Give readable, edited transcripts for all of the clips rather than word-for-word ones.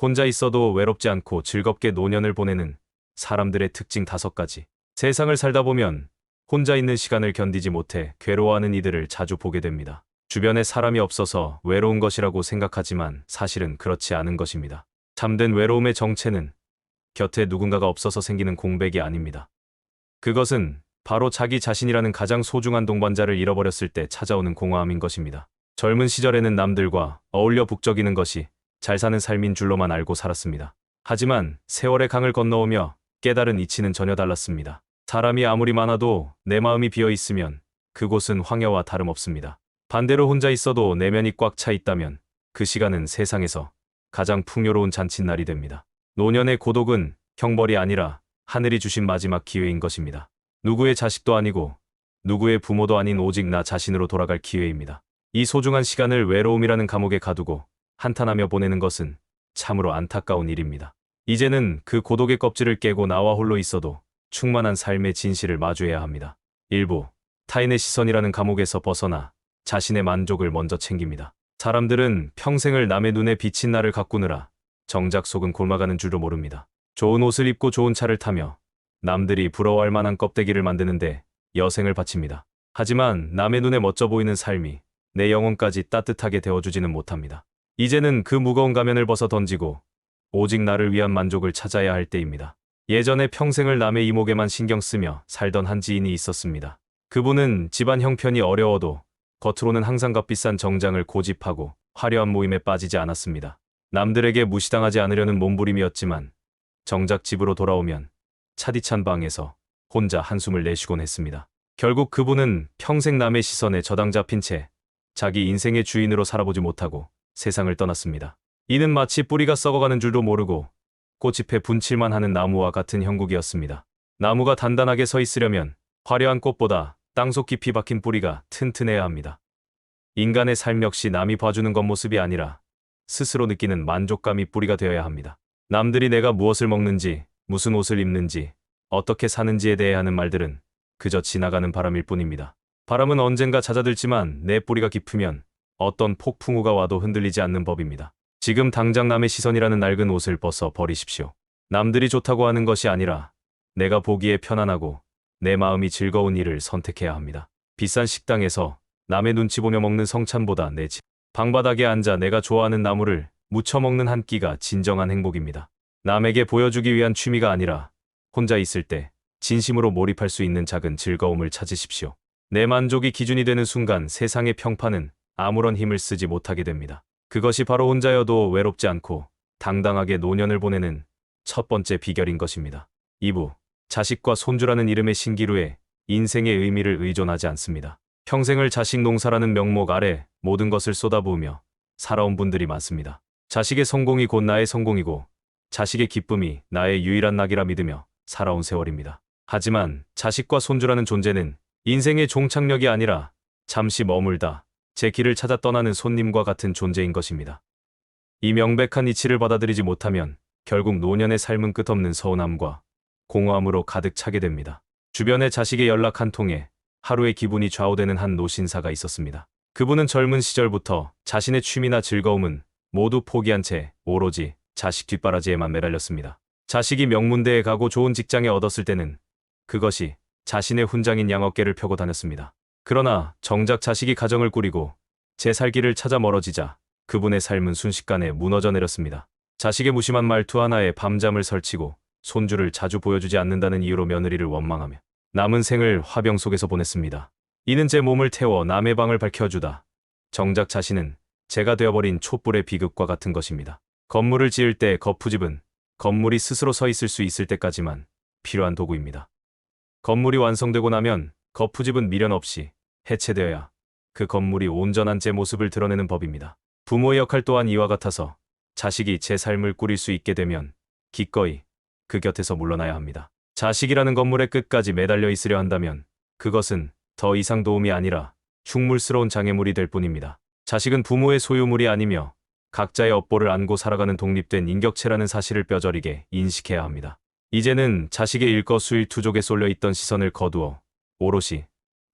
혼자 있어도 외롭지 않고 즐겁게 노년을 보내는 사람들의 특징 5가지. 세상을 살다 보면 혼자 있는 시간을 견디지 못해 괴로워하는 이들을 자주 보게 됩니다. 주변에 사람이 없어서 외로운 것이라고 생각하지만 사실은 그렇지 않은 것입니다. 참된 외로움의 정체는 곁에 누군가가 없어서 생기는 공백이 아닙니다. 그것은 바로 자기 자신이라는 가장 소중한 동반자를 잃어버렸을 때 찾아오는 공허함인 것입니다. 젊은 시절에는 남들과 어울려 북적이는 것이 잘 사는 삶인 줄로만 알고 살았습니다. 하지만 세월의 강을 건너오며 깨달은 이치는 전혀 달랐습니다. 사람이 아무리 많아도 내 마음이 비어 있으면 그곳은 황야와 다름없습니다. 반대로 혼자 있어도 내면이 꽉 차 있다면 그 시간은 세상에서 가장 풍요로운 잔칫날이 됩니다. 노년의 고독은 형벌이 아니라 하늘이 주신 마지막 기회인 것입니다. 누구의 자식도 아니고 누구의 부모도 아닌 오직 나 자신으로 돌아갈 기회입니다. 이 소중한 시간을 외로움이라는 감옥에 가두고 한탄하며 보내는 것은 참으로 안타까운 일입니다. 이제는 그 고독의 껍질을 깨고 나와 홀로 있어도 충만한 삶의 진실을 마주해야 합니다. 일부 타인의 시선이라는 감옥에서 벗어나 자신의 만족을 먼저 챙깁니다. 사람들은 평생을 남의 눈에 비친 나를 가꾸느라 정작 속은 곪아가는 줄도 모릅니다. 좋은 옷을 입고 좋은 차를 타며 남들이 부러워할 만한 껍데기를 만드는데 여생을 바칩니다. 하지만 남의 눈에 멋져 보이는 삶이 내 영혼까지 따뜻하게 데워주지는 못합니다. 이제는 그 무거운 가면을 벗어 던지고 오직 나를 위한 만족을 찾아야 할 때입니다. 예전에 평생을 남의 이목에만 신경 쓰며 살던 한 지인이 있었습니다. 그분은 집안 형편이 어려워도 겉으로는 항상 값비싼 정장을 고집하고 화려한 모임에 빠지지 않았습니다. 남들에게 무시당하지 않으려는 몸부림이었지만 정작 집으로 돌아오면 차디찬 방에서 혼자 한숨을 내쉬곤 했습니다. 결국 그분은 평생 남의 시선에 저당 잡힌 채 자기 인생의 주인으로 살아보지 못하고 세상을 떠났습니다. 이는 마치 뿌리가 썩어가는 줄도 모르고 꽃잎에 분칠만 하는 나무와 같은 형국이었습니다. 나무가 단단하게 서 있으려면 화려한 꽃보다 땅속 깊이 박힌 뿌리가 튼튼해야 합니다. 인간의 삶 역시 남이 봐주는 겉모습이 아니라 스스로 느끼는 만족감이 뿌리가 되어야 합니다. 남들이 내가 무엇을 먹는지, 무슨 옷을 입는지, 어떻게 사는지에 대해 하는 말들은 그저 지나가는 바람일 뿐입니다. 바람은 언젠가 잦아들지만 내 뿌리가 깊으면 어떤 폭풍우가 와도 흔들리지 않는 법입니다. 지금 당장 남의 시선이라는 낡은 옷을 벗어 버리십시오. 남들이 좋다고 하는 것이 아니라 내가 보기에 편안하고 내 마음이 즐거운 일을 선택해야 합니다. 비싼 식당에서 남의 눈치 보며 먹는 성찬보다 내 집 방바닥에 앉아 내가 좋아하는 나물을 무쳐 먹는 한 끼가 진정한 행복입니다. 남에게 보여주기 위한 취미가 아니라 혼자 있을 때 진심으로 몰입할 수 있는 작은 즐거움을 찾으십시오. 내 만족이 기준이 되는 순간 세상의 평판은 아무런 힘을 쓰지 못하게 됩니다. 그것이 바로 혼자여도 외롭지 않고 당당하게 노년을 보내는 첫 번째 비결인 것입니다. 2부 자식과 손주라는 이름의 신기루에 인생의 의미를 의존하지 않습니다. 평생을 자식 농사라는 명목 아래 모든 것을 쏟아부으며 살아온 분들이 많습니다. 자식의 성공이 곧 나의 성공이고 자식의 기쁨이 나의 유일한 낙이라 믿으며 살아온 세월입니다. 하지만 자식과 손주라는 존재는 인생의 종착역이 아니라 잠시 머물다 제 길을 찾아 떠나는 손님과 같은 존재인 것입니다. 이 명백한 이치를 받아들이지 못하면 결국 노년의 삶은 끝없는 서운함과 공허함으로 가득 차게 됩니다. 주변의 자식의 연락 한 통에 하루의 기분이 좌우되는 한 노신사가 있었습니다. 그분은 젊은 시절부터 자신의 취미나 즐거움은 모두 포기한 채 오로지 자식 뒷바라지에만 매달렸습니다. 자식이 명문대에 가고 좋은 직장에 얻었을 때는 그것이 자신의 훈장인 양어깨를 펴고 다녔습니다. 그러나 정작 자식이 가정을 꾸리고 제 살 길을 찾아 멀어지자 그분의 삶은 순식간에 무너져 내렸습니다. 자식의 무심한 말투 하나에 밤잠을 설치고 손주를 자주 보여주지 않는다는 이유로 며느리를 원망하며 남은 생을 화병 속에서 보냈습니다. 이는 제 몸을 태워 남의 방을 밝혀주다. 정작 자신은 제가 되어버린 촛불의 비극과 같은 것입니다. 건물을 지을 때 거푸집은 건물이 스스로 서 있을 수 있을 때까지만 필요한 도구입니다. 건물이 완성되고 나면 거푸집은 미련 없이 해체되어야 그 건물이 온전한 제 모습을 드러내는 법입니다. 부모의 역할 또한 이와 같아서 자식이 제 삶을 꾸릴 수 있게 되면 기꺼이 그 곁에서 물러나야 합니다. 자식이라는 건물의 끝까지 매달려 있으려 한다면 그것은 더 이상 도움이 아니라 흉물스러운 장애물이 될 뿐입니다. 자식은 부모의 소유물이 아니며 각자의 업보를 안고 살아가는 독립된 인격체라는 사실을 뼈저리게 인식해야 합니다. 이제는 자식의 일거수일투족에 쏠려 있던 시선을 거두어 오롯이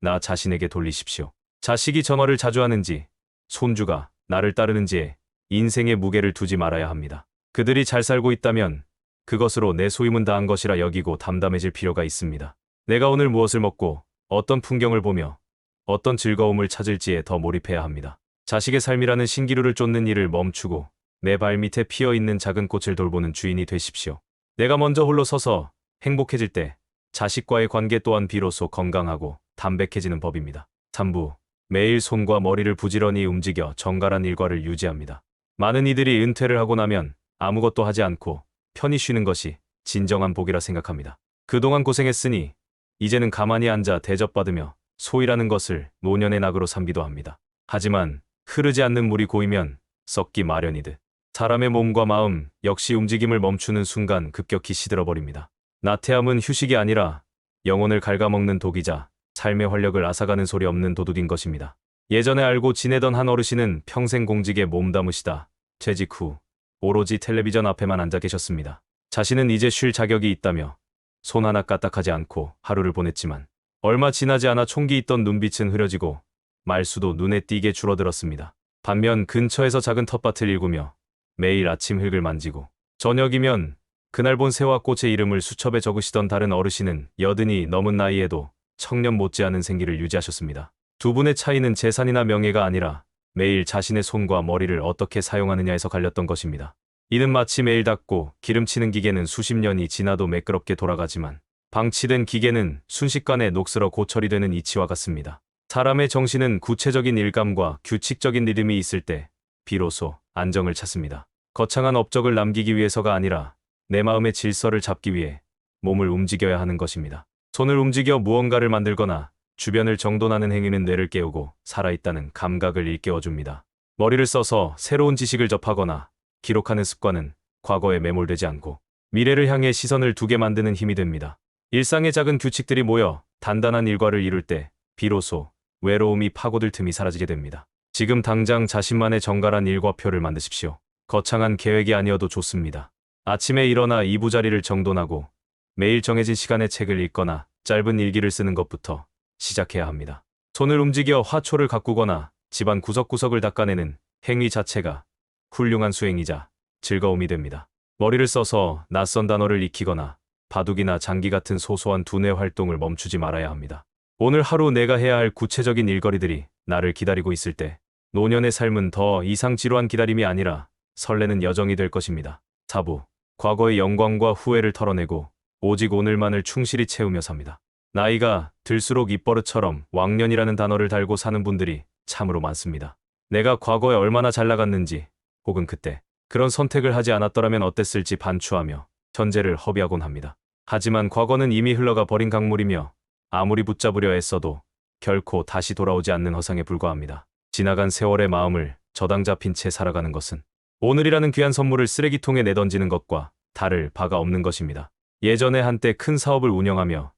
나 자신에게 돌리십시오. 자식이 전화를 자주 하는지 손주가 나를 따르는지에 인생의 무게를 두지 말아야 합니다. 그들이 잘 살고 있다면 그것으로 내 소임은 다한 것이라 여기고 담담해질 필요가 있습니다. 내가 오늘 무엇을 먹고 어떤 풍경을 보며 어떤 즐거움을 찾을지에 더 몰입해야 합니다. 자식의 삶이라는 신기루를 쫓는 일을 멈추고 내 발밑에 피어있는 작은 꽃을 돌보는 주인이 되십시오. 내가 먼저 홀로 서서 행복해질 때 자식과의 관계 또한 비로소 건강하고 담백해지는 법입니다. 3부. 매일 손과 머리를 부지런히 움직여 정갈한 일과를 유지합니다. 많은 이들이 은퇴를 하고 나면 아무것도 하지 않고 편히 쉬는 것이 진정한 복이라 생각합니다. 그동안 고생했으니 이제는 가만히 앉아 대접받으며 소일하는 것을 노년의 낙으로 삼기도 합니다. 하지만 흐르지 않는 물이 고이면 썩기 마련이듯 사람의 몸과 마음 역시 움직임을 멈추는 순간 급격히 시들어버립니다. 나태함은 휴식이 아니라 영혼을 갉아먹는 독이자 삶의 활력을 앗아가는 소리 없는 도둑인 것입니다. 예전에 알고 지내던 한 어르신은 평생 공직에 몸담으시다 퇴직 후 오로지 텔레비전 앞에만 앉아 계셨습니다. 자신은 이제 쉴 자격이 있다며 손 하나 까딱하지 않고 하루를 보냈지만 얼마 지나지 않아 총기 있던 눈빛은 흐려지고 말수도 눈에 띄게 줄어들었습니다. 반면 근처에서 작은 텃밭을 일구며 매일 아침 흙을 만지고 저녁이면 그날 본 새와 꽃의 이름을 수첩에 적으시던 다른 어르신은 여든이 넘은 나이에도 청년 못지않은 생기를 유지하셨습니다. 두 분의 차이는 재산이나 명예가 아니라 매일 자신의 손과 머리를 어떻게 사용하느냐에서 갈렸던 것입니다. 이는 마치 매일 닦고 기름치는 기계는 수십 년이 지나도 매끄럽게 돌아가지만 방치된 기계는 순식간에 녹슬어 고철이 되는 이치와 같습니다. 사람의 정신은 구체적인 일감과 규칙적인 리듬이 있을 때 비로소 안정을 찾습니다. 거창한 업적을 남기기 위해서가 아니라 내 마음의 질서를 잡기 위해 몸을 움직여야 하는 것입니다. 손을 움직여 무언가를 만들거나 주변을 정돈하는 행위는 뇌를 깨우고 살아있다는 감각을 일깨워줍니다. 머리를 써서 새로운 지식을 접하거나 기록하는 습관은 과거에 매몰되지 않고 미래를 향해 시선을 두게 만드는 힘이 됩니다. 일상의 작은 규칙들이 모여 단단한 일과를 이룰 때 비로소 외로움이 파고들 틈이 사라지게 됩니다. 지금 당장 자신만의 정갈한 일과표를 만드십시오. 거창한 계획이 아니어도 좋습니다. 아침에 일어나 이부자리를 정돈하고 매일 정해진 시간에 책을 읽거나 짧은 일기를 쓰는 것부터 시작해야 합니다. 손을 움직여 화초를 가꾸거나 집안 구석구석을 닦아내는 행위 자체가 훌륭한 수행이자 즐거움이 됩니다. 머리를 써서 낯선 단어를 익히거나 바둑이나 장기 같은 소소한 두뇌 활동을 멈추지 말아야 합니다. 오늘 하루 내가 해야 할 구체적인 일거리들이 나를 기다리고 있을 때 노년의 삶은 더 이상 지루한 기다림이 아니라 설레는 여정이 될 것입니다. 4부. 과거의 영광과 후회를 털어내고 오직 오늘만을 충실히 채우며 삽니다. 나이가 들수록 입버릇처럼 왕년이라는 단어를 달고 사는 분들이 참으로 많습니다. 내가 과거에 얼마나 잘 나갔는지 혹은 그때 그런 선택을 하지 않았더라면 어땠을지 반추하며 현재를 허비하곤 합니다. 하지만 과거는 이미 흘러가 버린 강물이며 아무리 붙잡으려 애써도 결코 다시 돌아오지 않는 허상에 불과합니다. 지나간 세월의 마음을 저당 잡힌 채 살아가는 것은 오늘이라는 귀한 선물을 쓰레기통에 내던지는 것과 다를 바가 없는 것입니다. 예전에 한때 큰 사업을 운영하며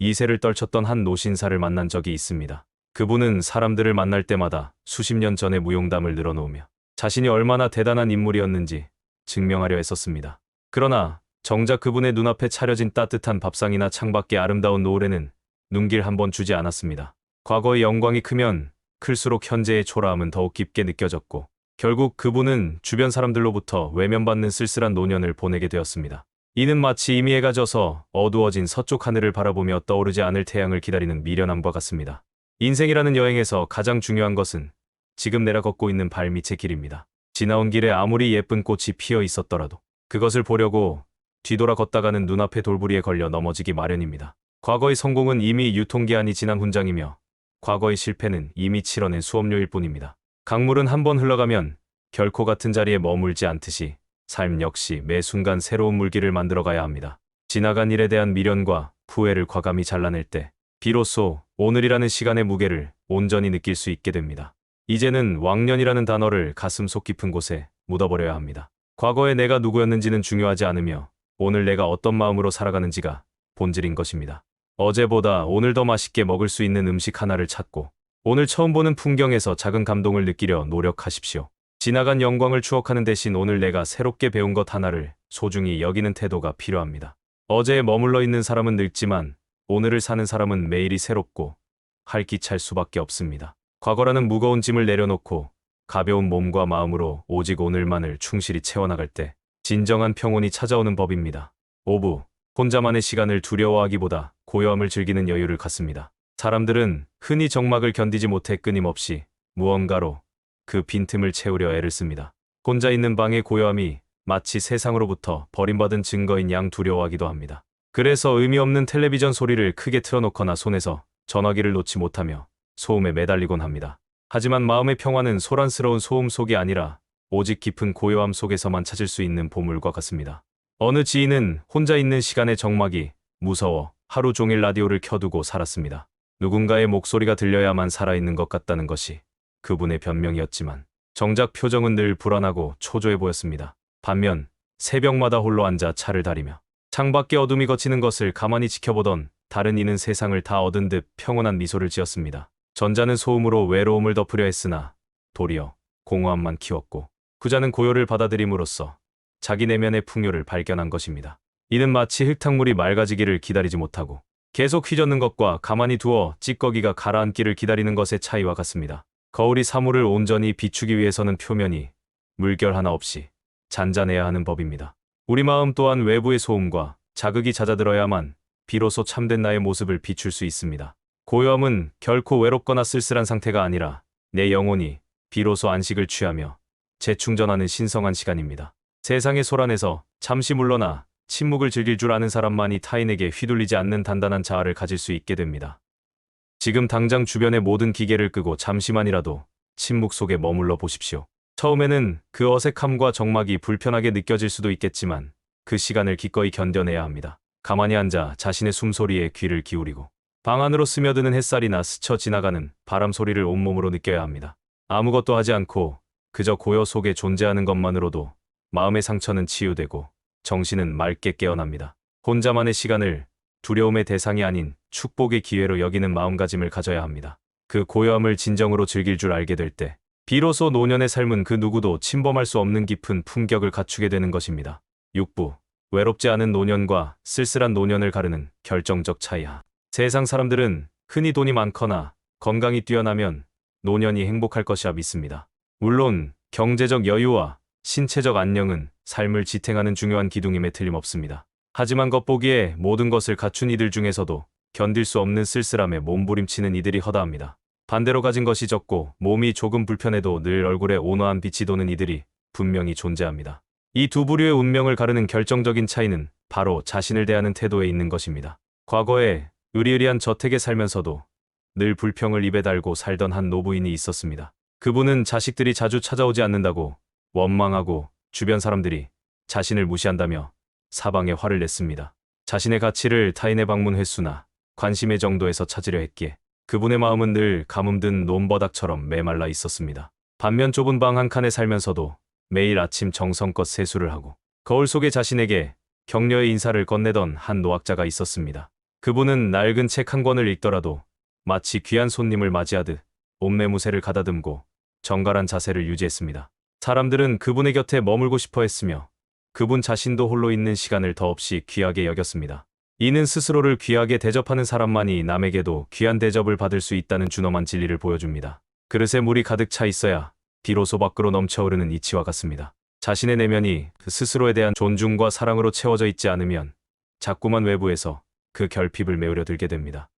이세를 떨쳤던 한 노신사를 만난 적이 있습니다. 그분은 사람들을 만날 때마다 수십 년 전의 무용담을 늘어놓으며 자신이 얼마나 대단한 인물이었는지 증명하려 했었습니다. 그러나 정작 그분의 눈앞에 차려진 따뜻한 밥상이나 창밖의 아름다운 노을에는 눈길 한 번 주지 않았습니다. 과거의 영광이 크면 클수록 현재의 초라함은 더욱 깊게 느껴졌고 결국 그분은 주변 사람들로부터 외면받는 쓸쓸한 노년을 보내게 되었습니다. 이는 마치 이미 해가 져서 어두워진 서쪽 하늘을 바라보며 떠오르지 않을 태양을 기다리는 미련함과 같습니다. 인생이라는 여행에서 가장 중요한 것은 지금 내가 걷고 있는 발밑의 길입니다. 지나온 길에 아무리 예쁜 꽃이 피어 있었더라도 그것을 보려고 뒤돌아 걷다가는 눈앞의 돌부리에 걸려 넘어지기 마련입니다. 과거의 성공은 이미 유통기한이 지난 훈장이며 과거의 실패는 이미 치러낸 수업료일 뿐입니다. 강물은 한 번 흘러가면 결코 같은 자리에 머물지 않듯이 삶 역시 매 순간 새로운 물길을 만들어가야 합니다. 지나간 일에 대한 미련과 후회를 과감히 잘라낼 때 비로소 오늘이라는 시간의 무게를 온전히 느낄 수 있게 됩니다. 이제는 왕년이라는 단어를 가슴속 깊은 곳에 묻어버려야 합니다. 과거의 내가 누구였는지는 중요하지 않으며 오늘 내가 어떤 마음으로 살아가는지가 본질인 것입니다. 어제보다 오늘 더 맛있게 먹을 수 있는 음식 하나를 찾고 오늘 처음 보는 풍경에서 작은 감동을 느끼려 노력하십시오. 지나간 영광을 추억하는 대신 오늘 내가 새롭게 배운 것 하나를 소중히 여기는 태도가 필요합니다. 어제에 머물러 있는 사람은 늙지만 오늘을 사는 사람은 매일이 새롭고 활기찰 수밖에 없습니다. 과거라는 무거운 짐을 내려놓고 가벼운 몸과 마음으로 오직 오늘만을 충실히 채워나갈 때 진정한 평온이 찾아오는 법입니다. 5부. 혼자만의 시간을 두려워하기보다 고요함을 즐기는 여유를 갖습니다. 사람들은 흔히 정막을 견디지 못해 끊임없이 무언가로 그 빈틈을 채우려 애를 씁니다. 혼자 있는 방의 고요함이 마치 세상으로부터 버림받은 증거인 양 두려워하기도 합니다. 그래서 의미 없는 텔레비전 소리를 크게 틀어놓거나 손에서 전화기를 놓지 못하며 소음에 매달리곤 합니다. 하지만 마음의 평화는 소란스러운 소음 속이 아니라 오직 깊은 고요함 속에서만 찾을 수 있는 보물과 같습니다. 어느 지인은 혼자 있는 시간의 정막이 무서워 하루 종일 라디오를 켜두고 살았습니다. 누군가의 목소리가 들려야만 살아있는 것 같다는 것이 그분의 변명이었지만 정작 표정은 늘 불안하고 초조해 보였습니다. 반면 새벽마다 홀로 앉아 차를 다리며 창밖에 어둠이 걷히는 것을 가만히 지켜보던 다른 이는 세상을 다 얻은 듯 평온한 미소를 지었습니다. 전자는 소음으로 외로움을 덮으려 했으나 도리어 공허함만 키웠고 후자는 고요를 받아들임으로써 자기 내면의 풍요를 발견한 것입니다. 이는 마치 흙탕물이 맑아지기를 기다리지 못하고 계속 휘젓는 것과 가만히 두어 찌꺼기가 가라앉기를 기다리는 것의 차이와 같습니다. 거울이 사물을 온전히 비추기 위해서는 표면이 물결 하나 없이 잔잔해야 하는 법입니다. 우리 마음 또한 외부의 소음과 자극이 잦아들어야만 비로소 참된 나의 모습을 비출 수 있습니다. 고요함은 결코 외롭거나 쓸쓸한 상태가 아니라 내 영혼이 비로소 안식을 취하며 재충전하는 신성한 시간입니다. 세상의 소란에서 잠시 물러나 침묵을 즐길 줄 아는 사람만이 타인에게 휘둘리지 않는 단단한 자아를 가질 수 있게 됩니다. 지금 당장 주변의 모든 기계를 끄고 잠시만이라도 침묵 속에 머물러 보십시오. 처음에는 그 어색함과 적막이 불편하게 느껴질 수도 있겠지만 그 시간을 기꺼이 견뎌내야 합니다. 가만히 앉아 자신의 숨소리에 귀를 기울이고 방 안으로 스며드는 햇살이나 스쳐 지나가는 바람 소리를 온몸으로 느껴야 합니다. 아무것도 하지 않고 그저 고요 속에 존재하는 것만으로도 마음의 상처는 치유되고 정신은 맑게 깨어납니다. 혼자만의 시간을 두려움의 대상이 아닌 축복의 기회로 여기는 마음가짐을 가져야 합니다. 그 고요함을 진정으로 즐길 줄 알게 될 때 비로소 노년의 삶은 그 누구도 침범할 수 없는 깊은 품격을 갖추게 되는 것입니다. 6부. 외롭지 않은 노년과 쓸쓸한 노년을 가르는 결정적 차이야. 세상 사람들은 흔히 돈이 많거나 건강이 뛰어나면 노년이 행복할 것이라 믿습니다. 물론 경제적 여유와 신체적 안녕은 삶을 지탱하는 중요한 기둥임에 틀림없습니다. 하지만 겉보기에 모든 것을 갖춘 이들 중에서도 견딜 수 없는 쓸쓸함에 몸부림치는 이들이 허다합니다. 반대로 가진 것이 적고 몸이 조금 불편해도 늘 얼굴에 온화한 빛이 도는 이들이 분명히 존재합니다. 이 두 부류의 운명을 가르는 결정적인 차이는 바로 자신을 대하는 태도에 있는 것입니다. 과거에 의리의리한 저택에 살면서도 늘 불평을 입에 달고 살던 한 노부인이 있었습니다. 그분은 자식들이 자주 찾아오지 않는다고 원망하고 주변 사람들이 자신을 무시한다며 사방에 화를 냈습니다. 자신의 가치를 타인의 방문 횟수나 관심의 정도에서 찾으려 했기에 그분의 마음은 늘 가뭄든 논바닥처럼 메말라 있었습니다. 반면 좁은 방 한 칸에 살면서도 매일 아침 정성껏 세수를 하고 거울 속에 자신에게 격려의 인사를 건네던 한 노학자가 있었습니다. 그분은 낡은 책 한 권을 읽더라도 마치 귀한 손님을 맞이하듯 옷매무새를 가다듬고 정갈한 자세를 유지했습니다. 사람들은 그분의 곁에 머물고 싶어 했으며 그분 자신도 홀로 있는 시간을 더없이 귀하게 여겼습니다. 이는 스스로를 귀하게 대접하는 사람만이 남에게도 귀한 대접을 받을 수 있다는 준엄한 진리를 보여줍니다. 그릇에 물이 가득 차 있어야 비로소 밖으로 넘쳐흐르는 이치와 같습니다. 자신의 내면이 스스로에 대한 존중과 사랑으로 채워져 있지 않으면 자꾸만 외부에서 그 결핍을 메우려 들게 됩니다.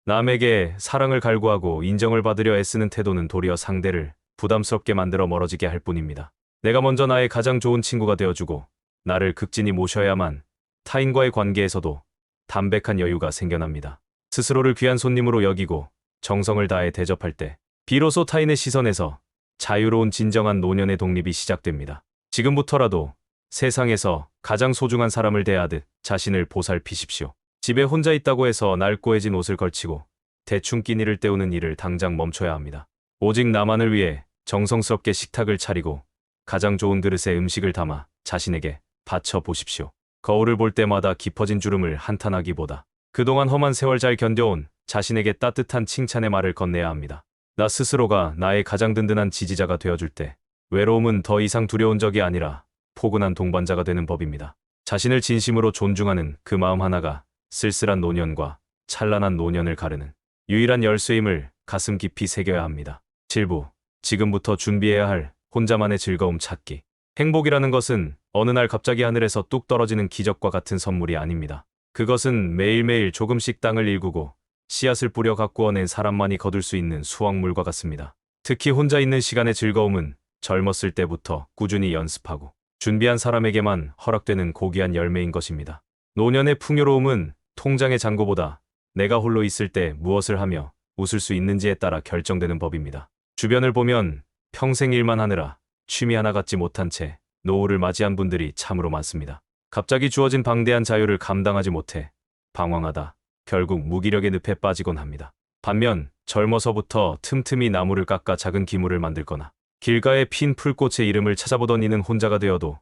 남에게 사랑을 갈구하고 인정을 받으려 애쓰는 태도는 도리어 상대를 부담스럽게 만들어 멀어지게 할 뿐입니다. 내가 먼저 나의 가장 좋은 친구가 되어주고 나를 극진히 모셔야만 타인과의 관계에서도 담백한 여유가 생겨납니다. 스스로를 귀한 손님으로 여기고 정성을 다해 대접할 때 비로소 타인의 시선에서 자유로운 진정한 노년의 독립이 시작됩니다. 지금부터라도 세상에서 가장 소중한 사람을 대하듯 자신을 보살피십시오. 집에 혼자 있다고 해서 낡고해진 옷을 걸치고 대충 끼니를 때우는 일을 당장 멈춰야 합니다. 오직 나만을 위해 정성스럽게 식탁을 차리고 가장 좋은 그릇에 음식을 담아 자신에게 바쳐 보십시오. 거울을 볼 때마다 깊어진 주름을 한탄하기보다 그동안 험한 세월 잘 견뎌온 자신에게 따뜻한 칭찬의 말을 건네야 합니다. 나 스스로가 나의 가장 든든한 지지자가 되어줄 때 외로움은 더 이상 두려운 적이 아니라 포근한 동반자가 되는 법입니다. 자신을 진심으로 존중하는 그 마음 하나가 쓸쓸한 노년과 찬란한 노년을 가르는 유일한 열쇠임을 가슴 깊이 새겨야 합니다. 7부. 지금부터 준비해야 할 혼자만의 즐거움 찾기. 행복이라는 것은 어느 날 갑자기 하늘에서 뚝 떨어지는 기적과 같은 선물이 아닙니다. 그것은 매일매일 조금씩 땅을 일구고 씨앗을 뿌려 가꾸어낸 사람만이 거둘 수 있는 수확물과 같습니다. 특히 혼자 있는 시간의 즐거움은 젊었을 때부터 꾸준히 연습하고 준비한 사람에게만 허락되는 고귀한 열매인 것입니다. 노년의 풍요로움은 통장의 잔고보다 내가 홀로 있을 때 무엇을 하며 웃을 수 있는지에 따라 결정되는 법입니다. 주변을 보면 평생 일만 하느라 취미 하나 갖지 못한 채 노후를 맞이한 분들이 참으로 많습니다. 갑자기 주어진 방대한 자유를 감당하지 못해 방황하다 결국 무기력의 늪에 빠지곤 합니다. 반면 젊어서부터 틈틈이 나무를 깎아 작은 기물을 만들거나 길가에 핀 풀꽃의 이름을 찾아보던 이는 혼자가 되어도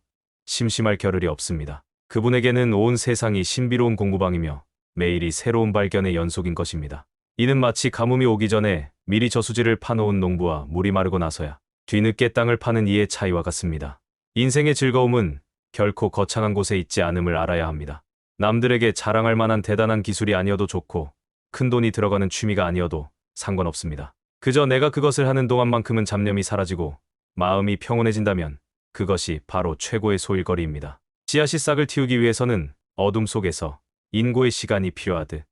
심심할 겨를이 없습니다. 그분에게는 온 세상이 신비로운 공부방이며 매일이 새로운 발견의 연속인 것입니다. 이는 마치 가뭄이 오기 전에 미리 저수지를 파놓은 농부와 물이 마르고 나서야 뒤늦게 땅을 파는 이의 차이와 같습니다. 인생의 즐거움은 결코 거창한 곳에 있지 않음을 알아야 합니다. 남들에게 자랑할 만한 대단한 기술이 아니어도 좋고 큰 돈이 들어가는 취미가 아니어도 상관없습니다. 그저 내가 그것을 하는 동안만큼은 잡념이 사라지고 마음이 평온해진다면 그것이 바로 최고의 소일거리입니다. 씨앗이 싹을 틔우기 위해서는 어둠 속에서 인고의 시간이 필요하듯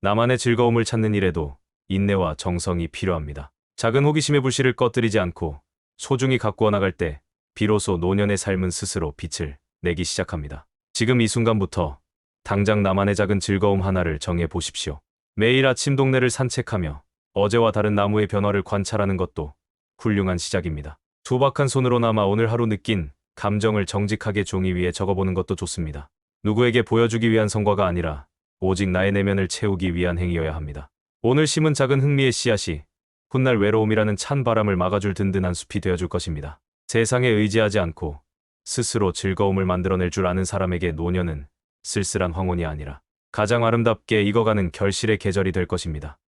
나만의 즐거움을 찾는 일에도 인내와 정성이 필요합니다. 작은 호기심의 불씨를 꺼뜨리지 않고 소중히 가꾸어 나갈 때 비로소 노년의 삶은 스스로 빛을 내기 시작합니다. 지금 이 순간부터 당장 나만의 작은 즐거움 하나를 정해 보십시오. 매일 아침 동네를 산책하며 어제와 다른 나무의 변화를 관찰하는 것도 훌륭한 시작입니다. 투박한 손으로나마 오늘 하루 느낀 감정을 정직하게 종이 위에 적어보는 것도 좋습니다. 누구에게 보여주기 위한 성과가 아니라 오직 나의 내면을 채우기 위한 행위여야 합니다. 오늘 심은 작은 흥미의 씨앗이 훗날 외로움이라는 찬 바람을 막아줄 든든한 숲이 되어줄 것입니다. 세상에 의지하지 않고 스스로 즐거움을 만들어낼 줄 아는 사람에게 노년은 쓸쓸한 황혼이 아니라 가장 아름답게 익어가는 결실의 계절이 될 것입니다.